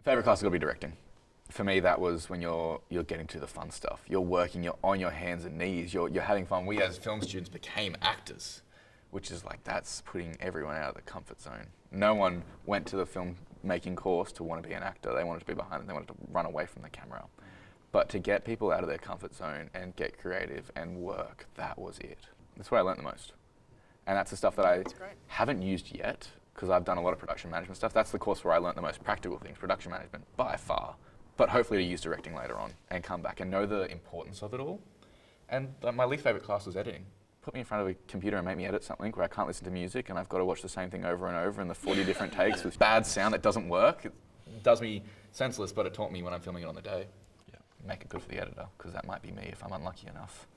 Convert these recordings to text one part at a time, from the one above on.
Favorite class is going to be directing. For me, that was when you're getting to the fun stuff. You're working, you're on your hands and knees, you're having fun. We as film students became actors, which is like, that's putting everyone out of the comfort zone. No one went to the film making course to want to be an actor. They wanted to be behind it, they wanted to run away from the camera. But to get people out of their comfort zone and get creative and work, that was it. That's what I learned the most. And that's the stuff that I haven't used yet, because I've done a lot of production management stuff. That's the course where I learned the most practical things, production management by far. But hopefully to use directing later on and come back and know the importance of it all. And my least favorite class was editing. Put me in front of a computer and make me edit something where I can't listen to music and I've got to watch the same thing over and over in the 40 different takes with bad sound that doesn't work. It does me senseless, but it taught me when I'm filming it on the day. Yeah. Make it good for the editor, because that might be me if I'm unlucky enough.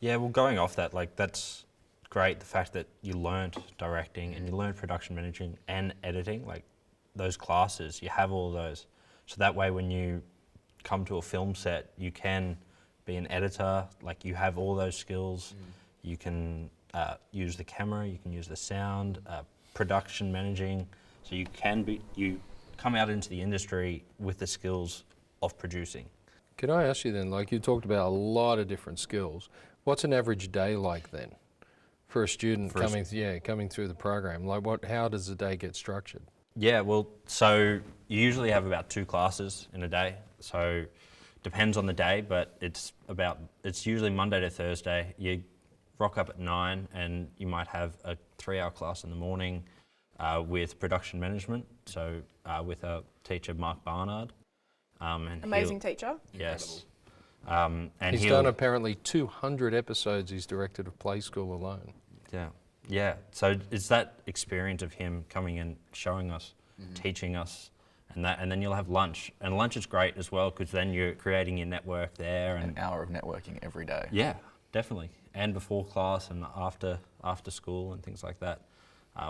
Yeah, well, going off that, like, that's great, the fact that you learned directing and you learned production managing and editing, like those classes, you have all those. So that way when you come to a film set, you can be an editor, like you have all those skills. You can use the camera, you can use the sound, production managing. So you come out into the industry with the skills of producing. Can I ask you then, like you talked about a lot of different skills, what's an average day like then for a student coming through the program? Like how does the day get structured? Yeah, well, so you usually have about 2 classes in a day. So depends on the day, but it's usually Monday to Thursday. You rock up at 9 and you might have a 3-hour class in the morning with production management. So with our teacher, Mark Barnard. Amazing teacher. Yes. And he's done apparently 200 episodes he's directed of Play School alone. Yeah. Yeah, so it's that experience of him coming and showing us, teaching us, and then you'll have lunch. And lunch is great as well, because then you're creating your network there. And an hour of networking every day. Yeah, definitely. And before class and after school and things like that,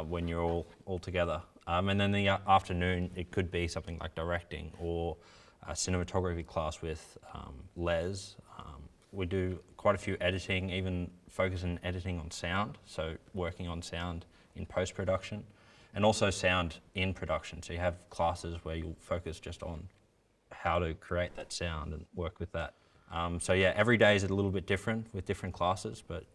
when you're all together. And then the afternoon, it could be something like directing or a cinematography class with Les. We do quite a few editing, even focus on editing on sound, so working on sound in post-production, and also sound in production. So you have classes where you'll focus just on how to create that sound and work with that. So yeah, every day is a little bit different with different classes, but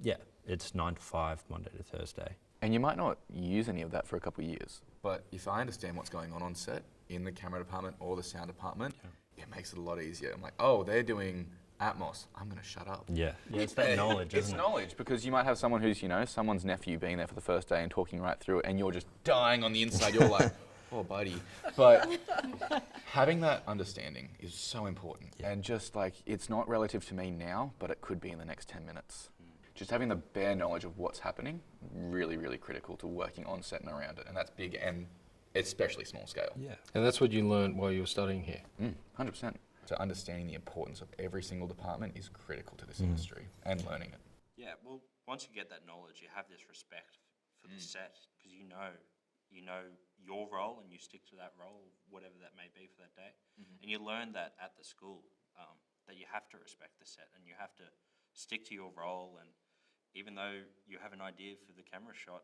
yeah, it's 9 to 5, Monday to Thursday. And you might not use any of that for a couple of years, but if I understand what's going on set in the camera department or the sound department, it makes it a lot easier. I'm like, oh, they're doing Atmos, I'm going to shut up. Yeah, it's that knowledge, isn't it? It's knowledge, because you might have someone who's, someone's nephew being there for the first day and talking right through it, and you're just dying on the inside. You're like, oh, buddy. But having that understanding is so important. Yeah. And just like, it's not relative to me now, but it could be in the next 10 minutes. Just having the bare knowledge of what's happening, really, really critical to working on set and around it. And that's big and especially small scale. Yeah. And that's what you learned while you were studying here? 100%. So understanding the importance of every single department is critical to this industry and learning it. Yeah, well, once you get that knowledge, you have this respect for the set, because you know your role and you stick to that role, whatever that may be for that day. And you learn that at the school, that you have to respect the set and you have to stick to your role. And even though you have an idea for the camera shot,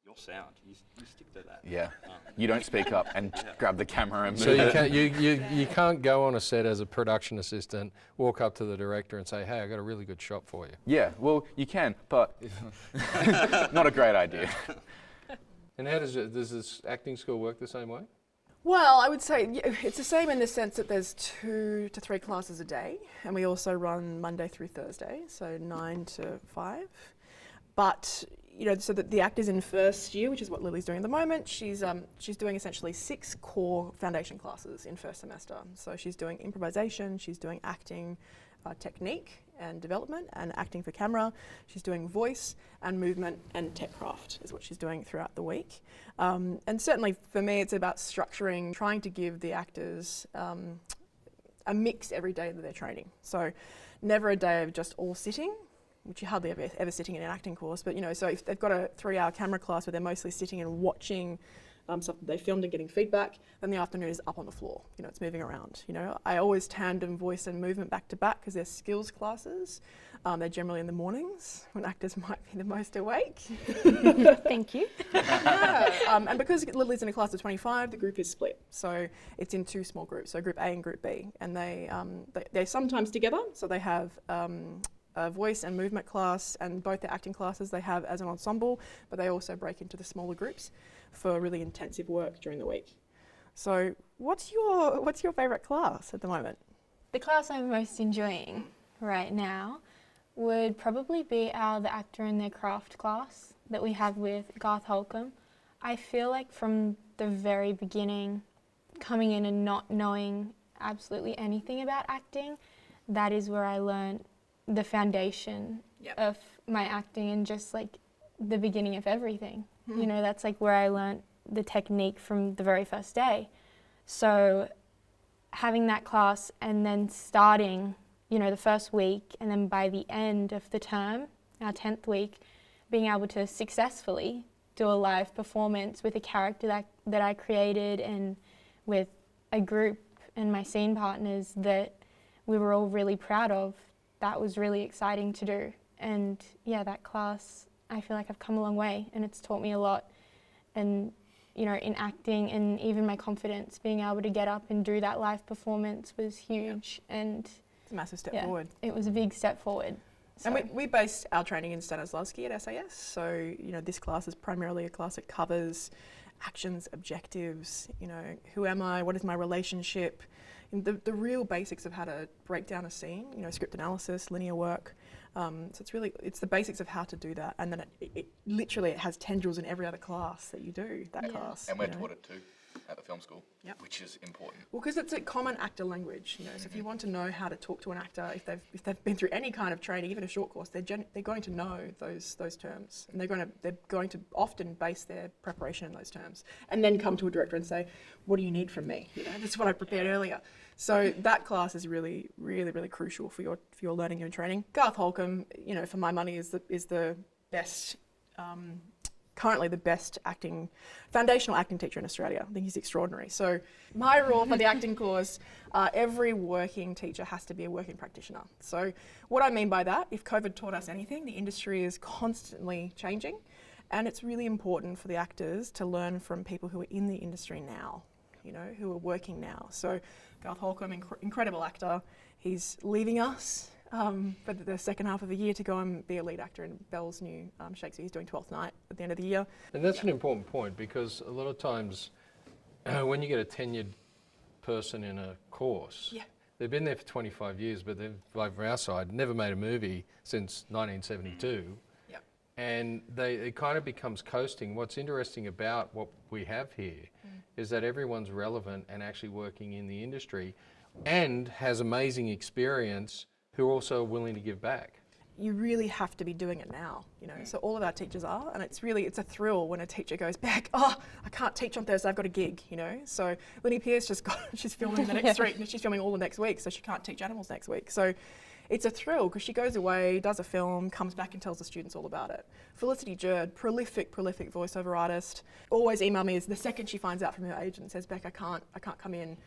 your sound, you stick to that. Yeah, you don't speak up and grab the camera and move so it. you can't go on a set as a production assistant, walk up to the director and say, hey, I got a really good shot for you. Yeah, well, you can, but not a great idea. And how does this acting school work the same way? Well, I would say it's the same in the sense that there's 2 to 3 classes a day, and we also run Monday through Thursday, so 9 to 5. But so that the actors in first year, which is what Lily's doing at the moment, she's doing essentially 6 core foundation classes in first semester. So she's doing improvisation, she's doing acting, technique and development, and acting for camera. She's doing voice and movement and tech craft is what she's doing throughout the week. And certainly for me, it's about structuring, trying to give the actors a mix every day that they're training. So never a day of just all sitting, which you hardly ever sitting in an acting course, but so if they've got a 3-hour camera class where they're mostly sitting and watching stuff that they filmed and getting feedback. Then the afternoon is up on the floor. You know, it's moving around. You know, I always tandem voice and movement back to back because they're skills classes. They're generally in the mornings when actors might be the most awake. Thank you. And because Lily's in a class of 25, the group is split. So it's in 2 small groups, so Group A and Group B. And they're sometimes together, so they have a voice and movement class, and both the acting classes they have as an ensemble, but they also break into the smaller groups for really intensive work during the week. So what's your favourite class at the moment? The class I'm most enjoying right now would probably be the actor in their craft class that we have with Garth Holcomb. I feel like from the very beginning, coming in and not knowing absolutely anything about acting, that is where I learned the foundation of my acting and just like the beginning of everything. You know, that's like where I learned the technique from the very first day. So having that class and then starting, you know, the first week, and then by the end of the term, our 10th week, being able to successfully do a live performance with a character that I created and with a group and my scene partners that we were all really proud of, that was really exciting to do. And yeah, that class, I feel like I've come a long way and it's taught me a lot. And you know, in acting and even my confidence, being able to get up and do that live performance was huge. And It's a massive step forward. It was a big step forward. So. And we based our training in Stanislavski at SAS. So, you know, this class is primarily a class that covers actions, objectives, you know, who am I, what is my relationship, and the real basics of how to break down a scene, you know, script analysis, linear work. So it's the basics of how to do that. And then it literally has tendrils in every other class that you do, that class. And we're taught it too at the film school, which is important. Well, because it's a common actor language, you know. So if you want to know how to talk to an actor, if they've been through any kind of training, even a short course, they're going to know those terms, and they're going to often base their preparation in those terms, and then come to a director and say, "What do you need from me?" You know, that's what I prepared earlier. So that class is really, really, really crucial for your learning and training. Garth Holcomb, you know, for my money, is the best. Currently the best foundational acting teacher in Australia. I think he's extraordinary. So my rule for the acting course, every working teacher has to be a working practitioner. So what I mean by that, if COVID taught us anything, the industry is constantly changing, and it's really important for the actors to learn from people who are in the industry now, you know, who are working now. So Garth Holcomb, incredible actor, he's leaving us for the second half of the year to go and be a lead actor in Bell's new Shakespeare. He's doing 12th Night at the end of the year. And that's an important point, because a lot of times when you get a tenured person in a course, they've been there for 25 years, but they've, like from our side, never made a movie since 1972. And it kind of becomes coasting. What's interesting about what we have here is that everyone's relevant and actually working in the industry and has amazing experience, who are also willing to give back. You really have to be doing it now, you know. So all of our teachers are, and it's a thrill when a teacher goes back, I can't teach on Thursday, I've got a gig, you know. So Linny Pierce she's filming the next week, and she's filming all the next week, so she can't teach animals next week. So it's a thrill because she goes away, does a film, comes back and tells the students all about it. Felicity Jerd, prolific voiceover artist, always email me the second she finds out from her agent and says, Beck, I can't come in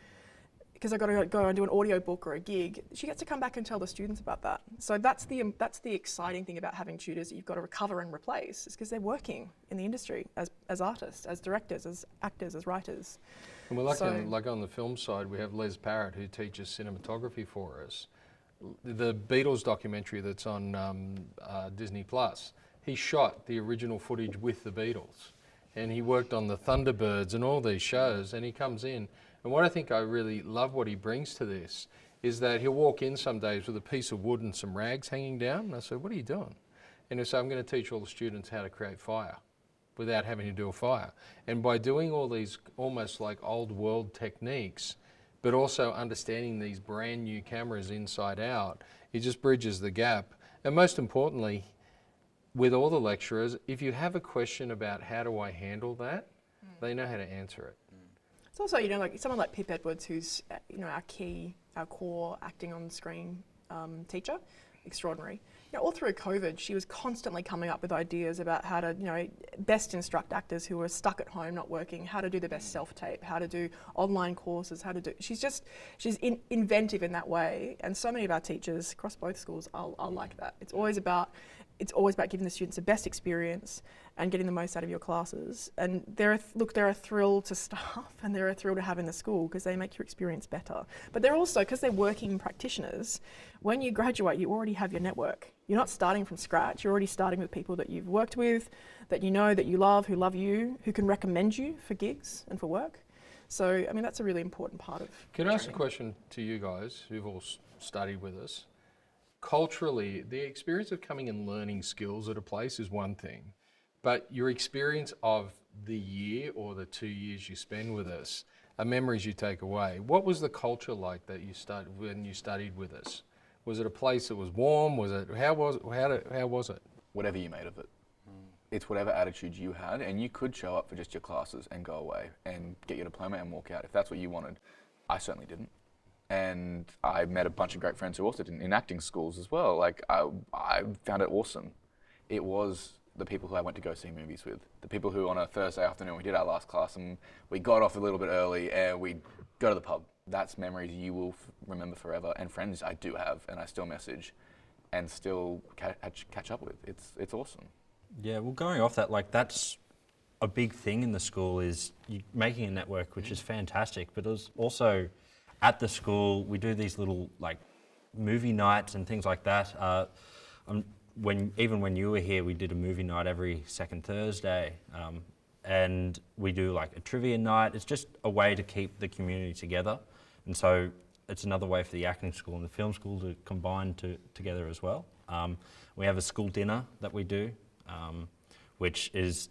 because I've got to go and do an audio book or a gig. She gets to come back and tell the students about that. So that's the exciting thing about having tutors that you've got to recover and replace, is because they're working in the industry as artists, as directors, as actors, as writers. And we're lucky, like on the film side, we have Les Parrott, who teaches cinematography for us. The Beatles documentary that's on Disney Plus, he shot the original footage with the Beatles, and he worked on the Thunderbirds and all these shows, and he comes in. And what I think I really love what he brings to this is that he'll walk in some days with a piece of wood and some rags hanging down. And I said, what are you doing? And he'll say, I'm going to teach all the students how to create fire without having to do a fire. And by doing all these almost like old world techniques, but also understanding these brand new cameras inside out, it just bridges the gap. And most importantly, with all the lecturers, if you have a question about how do I handle that, they know how to answer it. It's also, you know, like someone like Pip Edwards, who's, you know, our core acting on screen teacher, extraordinary. all through COVID, she was constantly coming up with ideas about how to, best instruct actors who are stuck at home, not working, how to do the best self-tape, how to do online courses, she's inventive in that way. And so many of our teachers across both schools are like that. It's always about giving the students the best experience and getting the most out of your classes. And they're a thrill to staff and they're a thrill to have in the school because they make your experience better. But they're also, because they're working practitioners, when you graduate, you already have your network. You're not starting from scratch. You're already starting with people that you've worked with, that you know, that you love, who love you, who can recommend you for gigs and for work. So, I mean, that's a really important part of Can I ask a question to you guys who've all studied with us? Culturally, the experience of coming and learning skills at a place is one thing, but your experience of the year or the 2 years you spend with us are memories you take away. What was the culture like that you started when you studied with us? Was it a place that was warm? How was it? Whatever you made of it. It's whatever attitude you had, and you could show up for just your classes and go away and get your diploma and walk out if that's what you wanted. I certainly didn't. And I met a bunch of great friends who also did in acting schools as well. Like, I found it awesome. It was the people who I went to go see movies with, the people who on a Thursday afternoon we did our last class and we got off a little bit early and we'd go to the pub. That's memories you will remember forever, and friends I do have and I still message and still catch up with. It's awesome. Yeah, well, going off that, like, that's a big thing in the school is you making a network, which is fantastic, but it was also at the school, we do these little, like, movie nights and things like that. Even when you were here, we did a movie night every second Thursday, and we do like a trivia night. It's just a way to keep the community together, and so it's another way for the acting school and the film school to combine together as well. We have a school dinner that we do, which is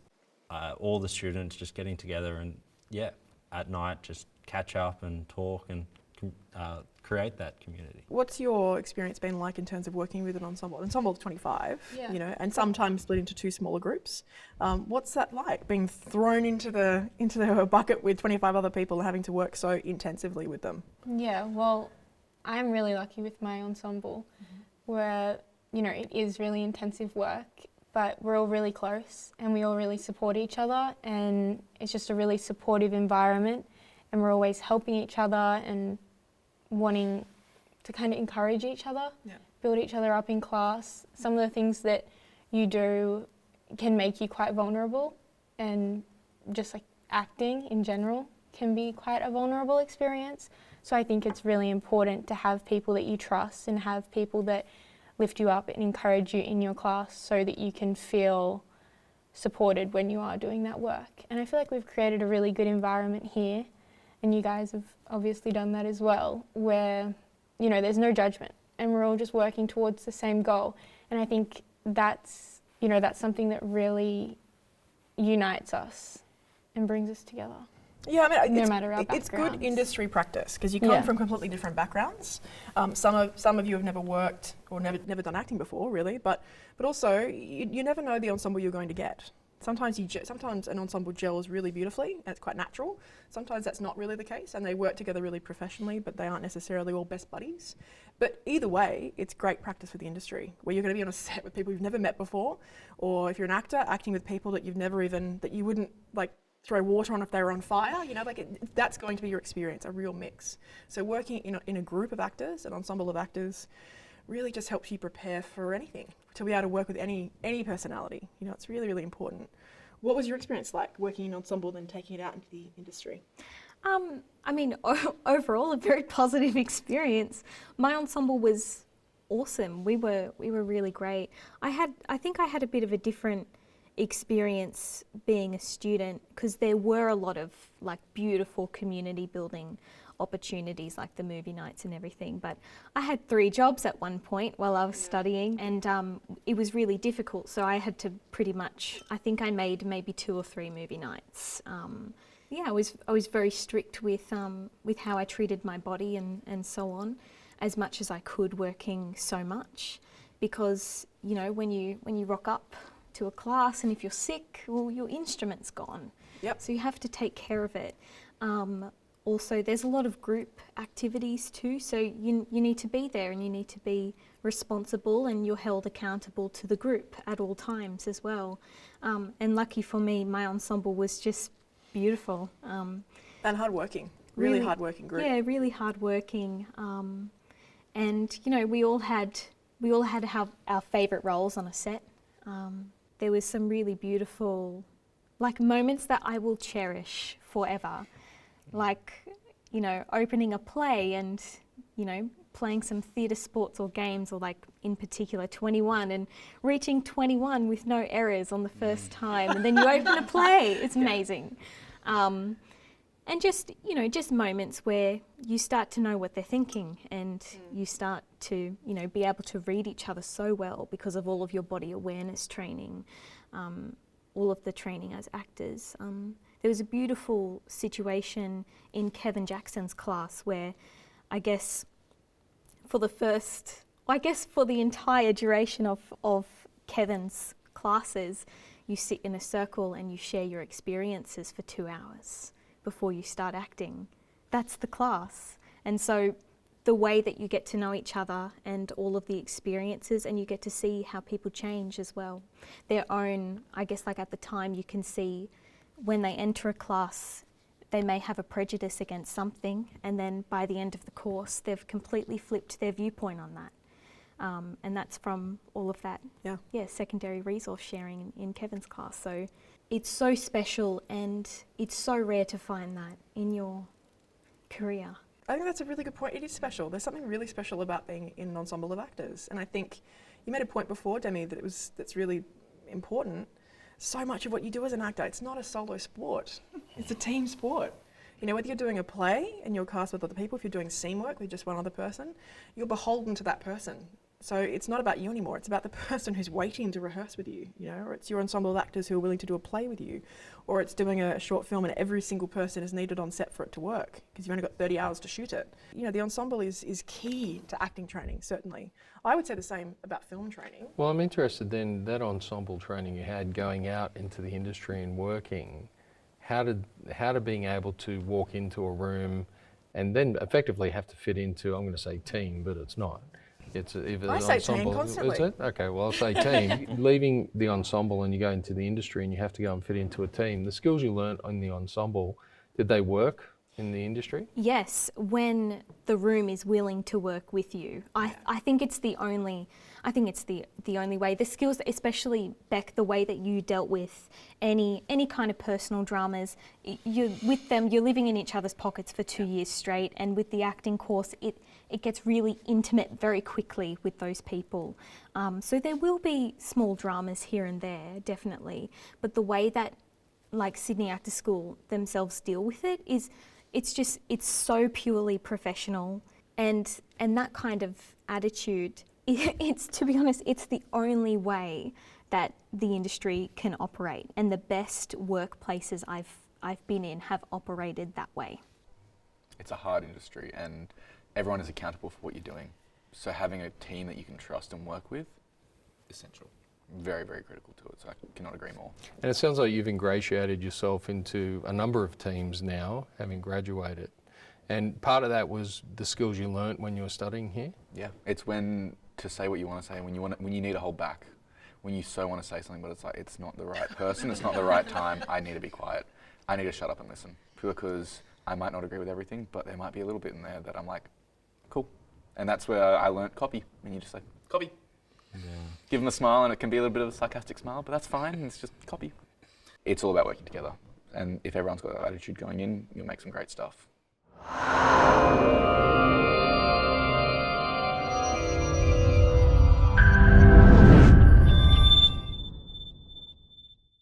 all the students just getting together and at night just catch up and talk and create that community. What's your experience been like in terms of working with an ensemble? Ensemble of 25, and sometimes split into two smaller groups. What's that like, being thrown into the bucket with 25 other people and having to work so intensively with them? Yeah, well, I'm really lucky with my ensemble, where, it is really intensive work, but we're all really close and we all really support each other, and it's just a really supportive environment, and we're always helping each other and wanting to kind of encourage each other, build each other up in class. Some of the things that you do can make you quite vulnerable, and just like acting in general can be quite a vulnerable experience. So I think it's really important to have people that you trust and have people that lift you up and encourage you in your class so that you can feel supported when you are doing that work. And I feel like we've created a really good environment here, and you guys have obviously done that as well, where, there's no judgment and we're all just working towards the same goal. And I think that's something that really unites us and brings us together. Yeah, I mean, no matter our it's good backgrounds. industry practice because you come from completely different backgrounds. Some of you have never worked or never done acting before, really, but also you never know the ensemble you're going to get. Sometimes an ensemble gels really beautifully and it's quite natural. Sometimes that's not really the case and they work together really professionally, but they aren't necessarily all best buddies. But either way, it's great practice for the industry, where you're going to be on a set with people you've never met before, or if you're an actor, acting with people that you wouldn't like throw water on if they were on fire, that's going to be your experience, a real mix. So working in a group of actors, an ensemble of actors, really just helps you prepare for anything, to be able to work with any personality. It's really, really important. What was your experience like working in ensemble and taking it out into the industry? Overall, a very positive experience. My ensemble was awesome. We were really great. I think I had a bit of a different experience being a student, because there were a lot of like beautiful community building opportunities like the movie nights and everything, but I had 3 jobs at one point while I was studying, and it was really difficult, so I had to I think I made maybe 2 or 3 movie nights. I was very strict with how I treated my body and so on, as much as I could, working so much, because when you rock up to a class and if you're sick, well, your instrument's gone. Yep. So you have to take care of it. also there's a lot of group activities too, so you need to be there and you need to be responsible, and you're held accountable to the group at all times as well. And lucky for me, my ensemble was just beautiful. And hardworking, really hardworking group. Yeah, really hardworking. And you know, we all had our favourite roles on a set. There was some really beautiful, like, moments that I will cherish forever. Like, you know, opening a play and, you know, playing some theatre sports or games, or like in particular 21, and reaching 21 with no errors on the first time, and then you open a play. It's amazing. And just, you know, just moments where you start to know what they're thinking, and you start to, you know, be able to read each other so well because of all of your body awareness training, all of the training as actors. There was a beautiful situation in Kevin Jackson's class where I guess for the entire duration of Kevin's classes, you sit in a circle and you share your experiences for 2 hours before you start acting. That's the class. And so the way that you get to know each other and all of the experiences, and you get to see how people change as well. Their own, I guess, like at the time you can see when they enter a class, they may have a prejudice against something, and then by the end of the course, they've completely flipped their viewpoint on that. And that's from all of that, secondary resource sharing in Kevin's class. So it's so special, and it's so rare to find that in your career. I think that's a really good point. It is special. There's something really special about being in an ensemble of actors. And I think you made a point before, Demi, that's really important. So much of what you do as an actor, it's not a solo sport. It's a team sport. You know, whether you're doing a play and you're cast with other people, if you're doing scene work with just one other person, you're beholden to that person. So it's not about you anymore. It's about the person who's waiting to rehearse with you, you know, or it's your ensemble of actors who are willing to do a play with you, or it's doing a short film and every single person is needed on set for it to work because you've only got 30 hours to shoot it. You know, the ensemble is key to acting training, certainly. I would say the same about film training. Well, I'm interested then, that ensemble training you had going out into the industry and working, how did being able to walk into a room and then effectively have to fit into, I'm going to say team, but it's not. It's either I the say ensemble. team constantly. Is it? Okay, well I'll say team. Leaving the ensemble and you go into the industry and you have to go and fit into a team. The skills you learnt on the ensemble, did they work in the industry? Yes, when the room is willing to work with you. I think it's the only way. The skills, especially Beck, the way that you dealt with any kind of personal dramas, you're with them, you're living in each other's pockets for 2 years straight, and with the acting course, it gets really intimate very quickly with those people. So there will be small dramas here and there, definitely, but the way that like Sydney Actor School themselves deal with it is, it's so purely professional, and that kind of attitude, it's, to be honest, it's the only way that the industry can operate, and the best workplaces I've been in have operated that way. It's a hard industry and everyone is accountable for what you're doing. So having a team that you can trust and work with, essential. Very, very critical to it, so I cannot agree more. And it sounds like you've ingratiated yourself into a number of teams now, having graduated. And part of that was the skills you learnt when you were studying here? Yeah, it's when to say what you want to say, when you need to hold back, when you so want to say something, but it's like, it's not the right person, it's not the right time, I need to be quiet. I need to shut up and listen, because I might not agree with everything, but there might be a little bit in there that I'm like, cool. And that's where I learnt copy, and you just like, copy. Yeah. Give them a smile, and it can be a little bit of a sarcastic smile, but that's fine, it's just copy. It's all about working together, and if everyone's got that attitude going in, you'll make some great stuff.